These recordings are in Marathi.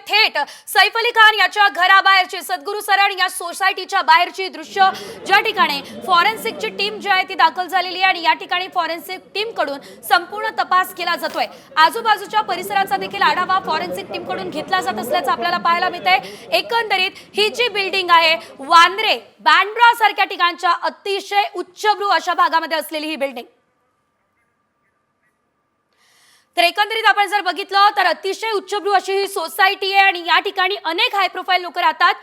थेट सैफ अली खान याच्या घराबाहेरची सद्गुरू सरण या सोसायटीच्या बाहेरची दृश्य, ज्या ठिकाणी फॉरेन्सिकची टीम जी आहे ती दाखल झालेली आहे आणि या ठिकाणी फॉरेन्सिक टीम कडून संपूर्ण तपास केला जातोय। आजूबाजूच्या परिसराचा देखील आढावा फॉरेन्सिक टीम कडून घेतला जात असल्याचं आपल्याला पाहायला मिळतंय। एकंदरीत ही जी बिल्डिंग आहे वांद्रे बँड्रा सारख्या ठिकाणच्या अतिशय उच्चभ्रू अशा भागामध्ये असलेली ही बिल्डिंग, तर एकंदरीत आपण जर बघितलं तर अतिशय उच्चभ्रू अशी ही सोसायटी आहे आणि या ठिकाणी अनेक हाय प्रोफाईल लोक राहतात।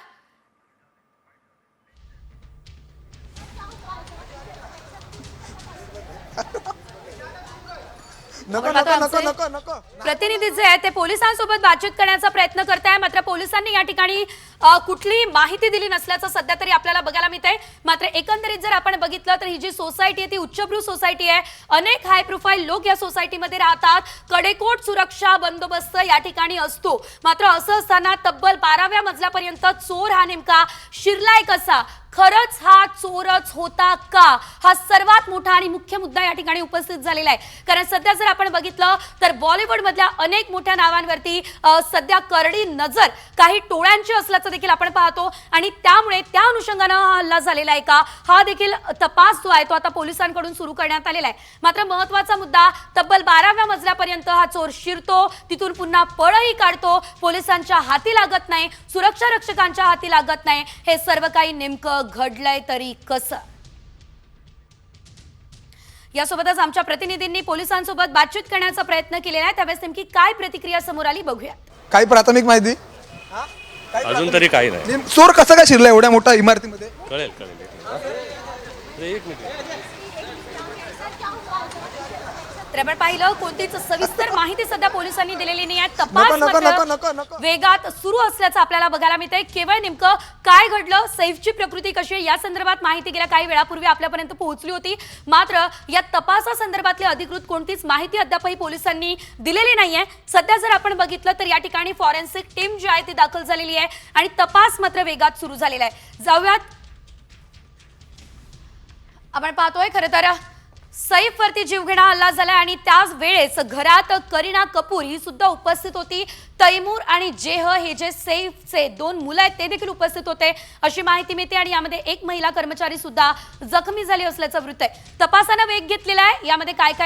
प्रतिनिधी जे आहे ते पोलिसांसोबत बातचीत करण्याचा प्रयत्न करत आहे, मात्र पोलिसांनी या ठिकाणी कुठलीही माहिती दिली नसल्याचं सध्या तरी आपल्याला बघायला मिळतंय। मात्र एकंदरीत जर आपण बघितलं तर ही जी सोसायटी आहे ती उच्चभ्रू सोसायटी आहे। अनेक हाय प्रोफाईल लोक या सोसायटीमध्ये राहतात, कडेकोट सुरक्षा बंदोबस्त या ठिकाणी असतो। मात्र असं असताना तब्बल 12व्या मजल्यापर्यंत चोर हा नेमका शिरलाय कसा, खरंच हा चोरच होता का, हा सर्वात मोठा आणि मुख्य मुद्दा या ठिकाणी उपस्थित झालेला आहे। कारण सध्या जर आपण बघितलं तर बॉलिवूड मधल्या अनेक मोठ्या नावांवरती सध्या करडी नजर काही टोळ्यांची असल्याचं देखील आपण पाहतो आणि त्यामुळे त्या अनुषंगाने हा हल्ला झालेला आहे का, हा देखील तपास जो आहे तो आता पोलिसांकडून सुरू करण्यात आलेला आहे। मात्र महत्त्वाचा मुद्दा, तब्बल 12व्या मजल्यापर्यंत हा चोर शिरतो, तिथून पुन्हा पळही काढतो, पोलिसांच्या हाती लागत नाही, सुरक्षा रक्षकांच्या हाती लागत नाही। हे सर्व काही नेमकं घडलंय तरी कसं? यासोबतच आमच्या प्रतिनिधींनी पोलिसांसोबत बातचीत करण्याचा प्रयत्न केलेला आहे, त्यावेळेस नेमकी काय प्रतिक्रिया समोर आली बघूया। काही प्राथमिक माहिती अजून तरी काही नाही। चोर कसं काय शिरला एवढ्या मोठ्या इमारतीमध्ये? कळेल एक मिनिट। तर आपण पाहिलं कोणतीच सविस्तर माहिती सध्या पोलिसांनी दिलेली नाही आहे। तपास वेगात सुरू असल्याचं आपल्याला बघायला मिळतंय। केवळ नेमकं काय घडलं, सैफची प्रकृती कशी आहे या संदर्भात माहिती गेल्या काही वेळापूर्वी आपल्यापर्यंत पोहोचली होती, मात्र या तपासासंदर्भातली अधिकृत कोणतीच माहिती अद्यापही पोलिसांनी दिलेली नाहीये। सध्या जर आपण बघितलं तर या ठिकाणी फॉरेन्सिक टीम जी आहे ती दाखल झालेली आहे आणि तपास मात्र वेगात सुरू झालेला आहे। जाऊयात, आपण पाहतोय खरं तर सैफवरती जीवघेणा हल्ला झाला आणि त्याच वेळेस घरात करीना कपूर ही सुद्धा उपस्थित होती। तैमूर आणि जेह हे जे सैफचे 2 मुलं आहेत ते देखील उपस्थित होते अशी माहिती मिळते आणि यामध्ये एक महिला कर्मचारी सुद्धा जखमी झाली असल्याचं वृत्त आहे। तपासाने वेग घेतलेला आहे, यामध्ये काय काय